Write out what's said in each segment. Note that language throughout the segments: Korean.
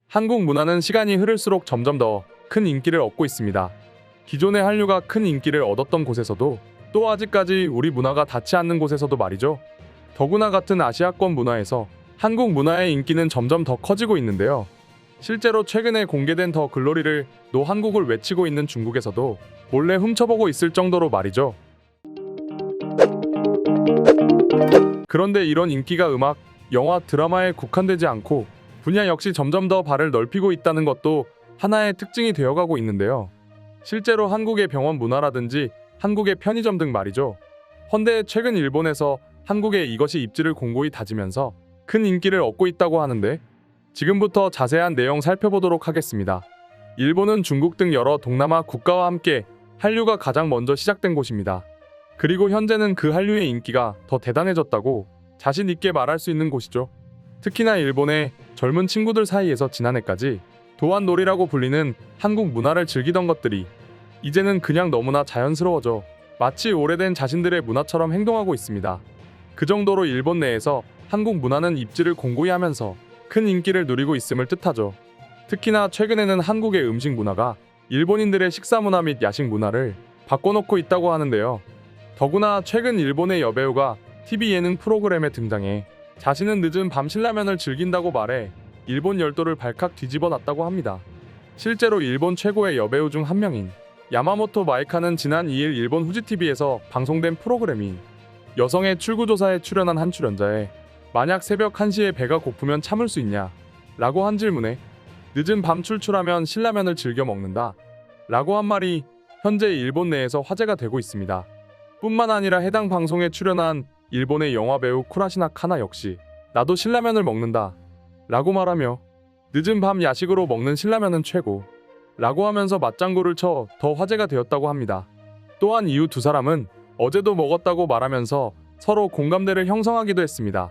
한국 문화는 시간이 흐를수록 점점 더 큰 인기를 얻고 있습니다. 기존의 한류가 큰 인기를 얻었던 곳에서도 또 아직까지 우리 문화가 닿지 않는 곳에서도 말이죠. 더구나 같은 아시아권 문화에서 한국 문화의 인기는 점점 더 커지고 있는데요. 실제로 최근에 공개된 더 글로리를 노 한국을 외치고 있는 중국에서도 몰래 훔쳐보고 있을 정도로 말이죠. 그런데 이런 인기가 음악, 영화, 드라마에 국한되지 않고 분야 역시 점점 더 발을 넓히고 있다는 것도 하나의 특징이 되어가고 있는데요. 실제로 한국의 병원 문화라든지 한국의 편의점 등 말이죠. 헌데 최근 일본에서 한국의 이것이 입지를 공고히 다지면서 큰 인기를 얻고 있다고 하는데 지금부터 자세한 내용 살펴보도록 하겠습니다. 일본은 중국 등 여러 동남아 국가와 함께 한류가 가장 먼저 시작된 곳입니다. 그리고 현재는 그 한류의 인기가 더 대단해졌다고 자신 있게 말할 수 있는 곳이죠. 특히나 일본의 젊은 친구들 사이에서 지난해까지 도안놀이라고 불리는 한국 문화를 즐기던 것들이 이제는 그냥 너무나 자연스러워져 마치 오래된 자신들의 문화처럼 행동하고 있습니다. 그 정도로 일본 내에서 한국 문화는 입지를 공고히 하면서 큰 인기를 누리고 있음을 뜻하죠. 특히나 최근에는 한국의 음식 문화가 일본인들의 식사 문화 및 야식 문화를 바꿔놓고 있다고 하는데요. 더구나 최근 일본의 여배우가 TV 예능 프로그램에 등장해 자신은 늦은 밤 신라면을 즐긴다고 말해 일본 열도를 발칵 뒤집어 놨다고 합니다. 실제로 일본 최고의 여배우 중 한 명인 야마모토 마이카는 지난 2일 일본 후지TV에서 방송된 프로그램인 여성의 출구조사에 출연한 한 출연자에 만약 새벽 1시에 배가 고프면 참을 수 있냐? 라고 한 질문에 늦은 밤 출출하면 신라면을 즐겨 먹는다 라고 한 말이 현재 일본 내에서 화제가 되고 있습니다. 뿐만 아니라 해당 방송에 출연한 일본의 영화배우 쿠라시나 카나 역시 나도 신라면을 먹는다 라고 말하며 늦은 밤 야식으로 먹는 신라면은 최고 라고 하면서 맞장구를 쳐 더 화제가 되었다고 합니다. 또한 이후 두 사람은 어제도 먹었다고 말하면서 서로 공감대를 형성하기도 했습니다.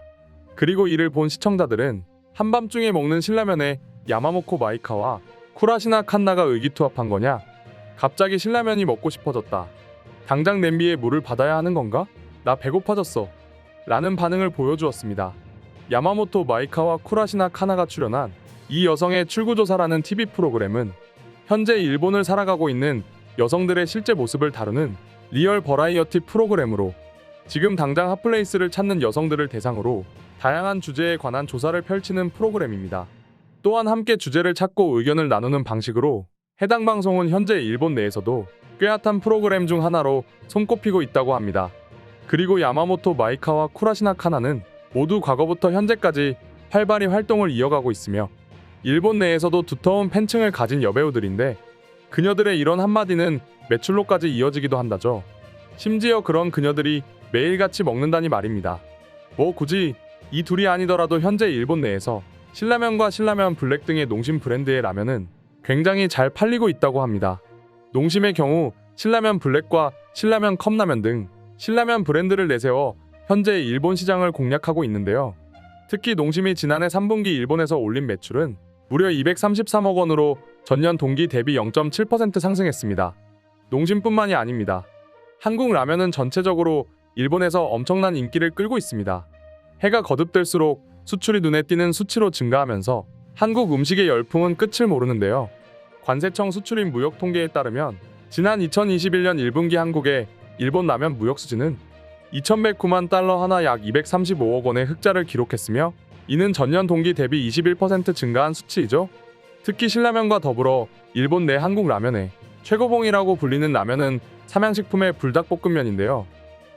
그리고 이를 본 시청자들은 한밤중에 먹는 신라면에 야마모토 마이카와 쿠라시나 칸나가 의기투합한 거냐? 갑자기 신라면이 먹고 싶어졌다. 당장 냄비에 물을 받아야 하는 건가? 나 배고파졌어. 라는 반응을 보여주었습니다. 야마모토 마이카와 쿠라시나 카나가 출연한 이 여성의 출구조사라는 TV 프로그램은 현재 일본을 살아가고 있는 여성들의 실제 모습을 다루는 리얼 버라이어티 프로그램으로 지금 당장 핫플레이스를 찾는 여성들을 대상으로 다양한 주제에 관한 조사를 펼치는 프로그램입니다. 또한 함께 주제를 찾고 의견을 나누는 방식으로 해당 방송은 현재 일본 내에서도 꽤 핫한 프로그램 중 하나로 손꼽히고 있다고 합니다. 그리고 야마모토 마이카와 쿠라시나 카나는 모두 과거부터 현재까지 활발히 활동을 이어가고 있으며 일본 내에서도 두터운 팬층을 가진 여배우들인데 그녀들의 이런 한마디는 매출로까지 이어지기도 한다죠. 심지어 그런 그녀들이 매일같이 먹는다니 말입니다. 뭐 굳이 이 둘이 아니더라도 현재 일본 내에서 신라면과 신라면 블랙 등의 농심 브랜드의 라면은 굉장히 잘 팔리고 있다고 합니다. 농심의 경우 신라면 블랙과 신라면 컵라면 등 신라면 브랜드를 내세워 현재 일본 시장을 공략하고 있는데요. 특히 농심이 지난해 3분기 일본에서 올린 매출은 무려 233억 원으로 전년 동기 대비 0.7% 상승했습니다. 농심뿐만이 아닙니다. 한국 라면은 전체적으로 일본에서 엄청난 인기를 끌고 있습니다. 해가 거듭될수록 수출이 눈에 띄는 수치로 증가하면서 한국 음식의 열풍은 끝을 모르는데요. 관세청 수출입 무역 통계에 따르면 지난 2021년 1분기 한국의 일본 라면 무역 수지는 2,109만 달러 하나 약 235억 원의 흑자를 기록했으며 이는 전년 동기 대비 21% 증가한 수치이죠. 특히 신라면과 더불어 일본 내 한국 라면의 최고봉이라고 불리는 라면은 삼양식품의 불닭볶음면인데요.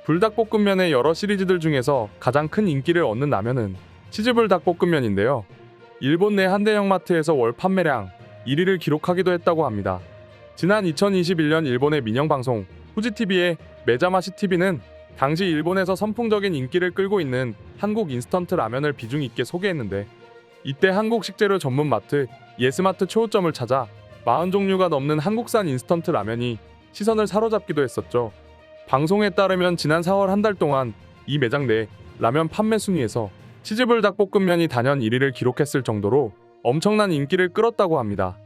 불닭볶음면의 여러 시리즈들 중에서 가장 큰 인기를 얻는 라면은 치즈불닭볶음면인데요. 일본 내 한 대형 마트에서 월 판매량 1위를 기록하기도 했다고 합니다. 지난 2021년 일본의 민영방송 후지TV의 메자마시 TV는 당시 일본에서 선풍적인 인기를 끌고 있는 한국 인스턴트 라면을 비중 있게 소개했는데 이때 한국 식재료 전문 마트 예스마트 초호점을 찾아 40종류가 넘는 한국산 인스턴트 라면이 시선을 사로잡기도 했었죠. 방송에 따르면 지난 4월 한 달 동안 이 매장 내 라면 판매 순위에서 치즈불닭볶음면이 단연 1위를 기록했을 정도로 엄청난 인기를 끌었다고 합니다.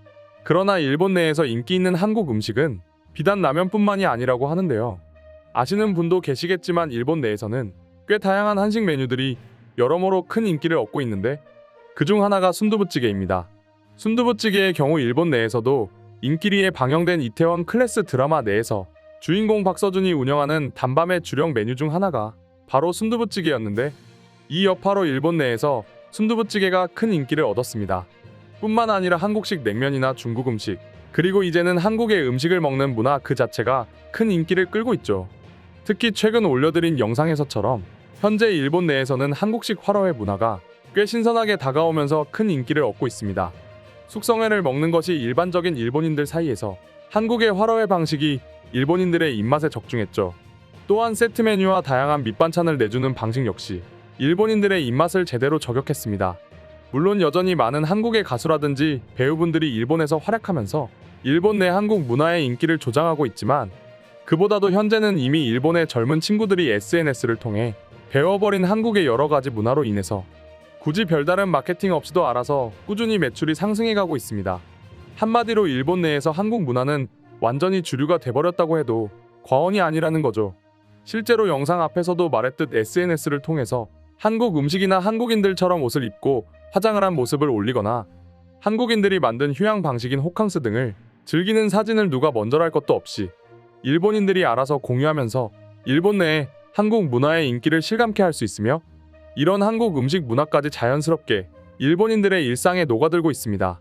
그러나 일본 내에서 인기 있는 한국 음식은 비단 라면뿐만이 아니라고 하는데요. 아시는 분도 계시겠지만 일본 내에서는 꽤 다양한 한식 메뉴들이 여러모로 큰 인기를 얻고 있는데 그중 하나가 순두부찌개입니다. 순두부찌개의 경우 일본 내에서도 인기리에 방영된 이태원 클래스 드라마 내에서 주인공 박서준이 운영하는 단밤의 주력 메뉴 중 하나가 바로 순두부찌개였는데, 이 여파로 일본 내에서 순두부찌개가 큰 인기를 얻었습니다. 뿐만 아니라 한국식 냉면이나 중국 음식, 그리고 이제는 한국의 음식을 먹는 문화 그 자체가 큰 인기를 끌고 있죠. 특히 최근 올려드린 영상에서처럼 현재 일본 내에서는 한국식 화로회 문화가 꽤 신선하게 다가오면서 큰 인기를 얻고 있습니다. 숙성회를 먹는 것이 일반적인 일본인들 사이에서 한국의 화로회 방식이 일본인들의 입맛에 적중했죠. 또한 세트 메뉴와 다양한 밑반찬을 내주는 방식 역시 일본인들의 입맛을 제대로 저격했습니다. 물론 여전히 많은 한국의 가수라든지 배우분들이 일본에서 활약하면서 일본 내 한국 문화의 인기를 조장하고 있지만, 그보다도 현재는 이미 일본의 젊은 친구들이 SNS를 통해 배워버린 한국의 여러 가지 문화로 인해서 굳이 별다른 마케팅 없이도 알아서 꾸준히 매출이 상승해가고 있습니다. 한마디로 일본 내에서 한국 문화는 완전히 주류가 돼버렸다고 해도 과언이 아니라는 거죠. 실제로 영상 앞에서도 말했듯 SNS를 통해서 한국 음식이나 한국인들처럼 옷을 입고 화장을 한 모습을 올리거나 한국인들이 만든 휴양 방식인 호캉스 등을 즐기는 사진을 누가 먼저랄 것도 없이 일본인들이 알아서 공유하면서 일본 내에 한국 문화의 인기를 실감케 할 수 있으며, 이런 한국 음식 문화까지 자연스럽게 일본인들의 일상에 녹아들고 있습니다.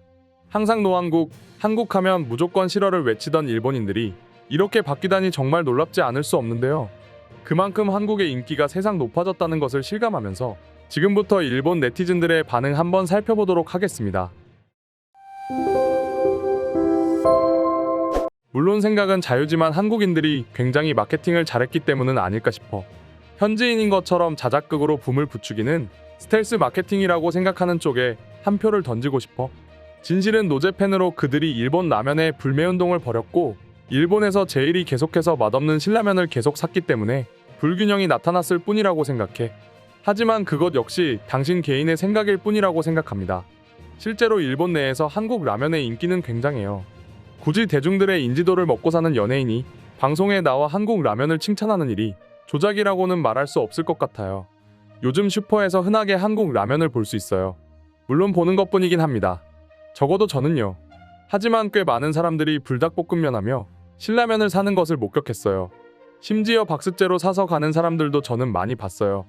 항상 노한국, 한국하면 무조건 싫어를 외치던 일본인들이 이렇게 바뀌다니 정말 놀랍지 않을 수 없는데요. 그만큼 한국의 인기가 세상 높아졌다는 것을 실감하면서 지금부터 일본 네티즌들의 반응 한번 살펴보도록 하겠습니다. 물론 생각은 자유지만 한국인들이 굉장히 마케팅을 잘했기 때문은 아닐까 싶어 현지인인 것처럼 자작극으로 붐을 부추기는 스텔스 마케팅이라고 생각하는 쪽에 한 표를 던지고 싶어. 진실은 노제팬으로 그들이 일본 라면에 불매운동을 벌였고 일본에서 제일이 계속해서 맛없는 신라면을 계속 샀기 때문에 불균형이 나타났을 뿐이라고 생각해. 하지만 그것 역시 당신 개인의 생각일 뿐이라고 생각합니다. 실제로 일본 내에서 한국 라면의 인기는 굉장해요. 굳이 대중들의 인지도를 먹고 사는 연예인이 방송에 나와 한국 라면을 칭찬하는 일이 조작이라고는 말할 수 없을 것 같아요. 요즘 슈퍼에서 흔하게 한국 라면을 볼 수 있어요. 물론 보는 것뿐이긴 합니다. 적어도 저는요. 하지만 꽤 많은 사람들이 불닭볶음면 하며 신라면을 사는 것을 목격했어요. 심지어 박스째로 사서 가는 사람들도 저는 많이 봤어요.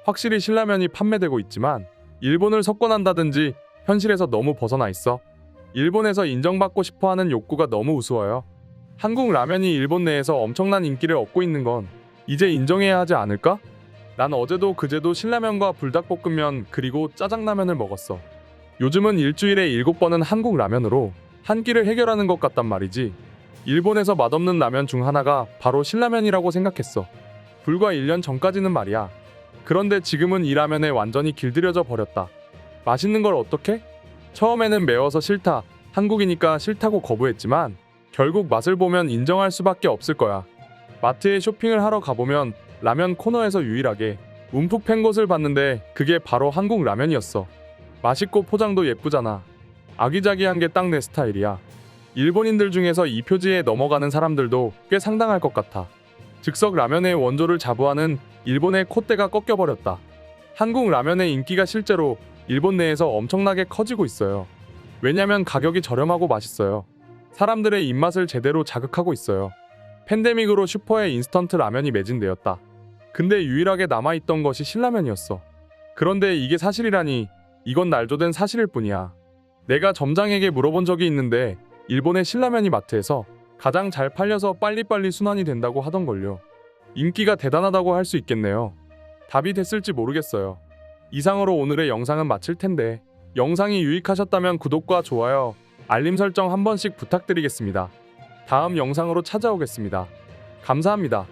확실히 신라면이 판매되고 있지만 일본을 석권한다든지 현실에서 너무 벗어나 있어. 일본에서 인정받고 싶어하는 욕구가 너무 우스워요. 한국 라면이 일본 내에서 엄청난 인기를 얻고 있는 건 이제 인정해야 하지 않을까? 난 어제도 그제도 신라면과 불닭볶음면 그리고 짜장라면을 먹었어. 요즘은 일주일에 7번은 한국 라면으로 한 끼를 해결하는 것 같단 말이지. 일본에서 맛없는 라면 중 하나가 바로 신라면이라고 생각했어. 불과 1년 전까지는 말이야. 그런데 지금은 이 라면에 완전히 길들여져 버렸다. 맛있는 걸 어떻게? 처음에는 매워서 싫다, 한국이니까 싫다고 거부했지만 결국 맛을 보면 인정할 수밖에 없을 거야. 마트에 쇼핑을 하러 가보면 라면 코너에서 유일하게 움푹 팬 곳을 봤는데 그게 바로 한국 라면이었어. 맛있고 포장도 예쁘잖아. 아기자기한 게 딱 내 스타일이야. 일본인들 중에서 이 표지에 넘어가는 사람들도 꽤 상당할 것 같아. 즉석 라면의 원조를 자부하는 일본의 콧대가 꺾여버렸다. 한국 라면의 인기가 실제로 일본 내에서 엄청나게 커지고 있어요. 왜냐면 가격이 저렴하고 맛있어요. 사람들의 입맛을 제대로 자극하고 있어요. 팬데믹으로 슈퍼에 인스턴트 라면이 매진되었다. 근데 유일하게 남아있던 것이 신라면이었어. 그런데 이게 사실이라니, 이건 날조된 사실일 뿐이야. 내가 점장에게 물어본 적이 있는데 일본의 신라면이 마트에서 가장 잘 팔려서 빨리빨리 순환이 된다고 하던걸요. 인기가 대단하다고 할 수 있겠네요. 답이 됐을지 모르겠어요. 이상으로 오늘의 영상은 마칠 텐데 영상이 유익하셨다면 구독과 좋아요, 알림 설정 한 번씩 부탁드리겠습니다. 다음 영상으로 찾아오겠습니다. 감사합니다.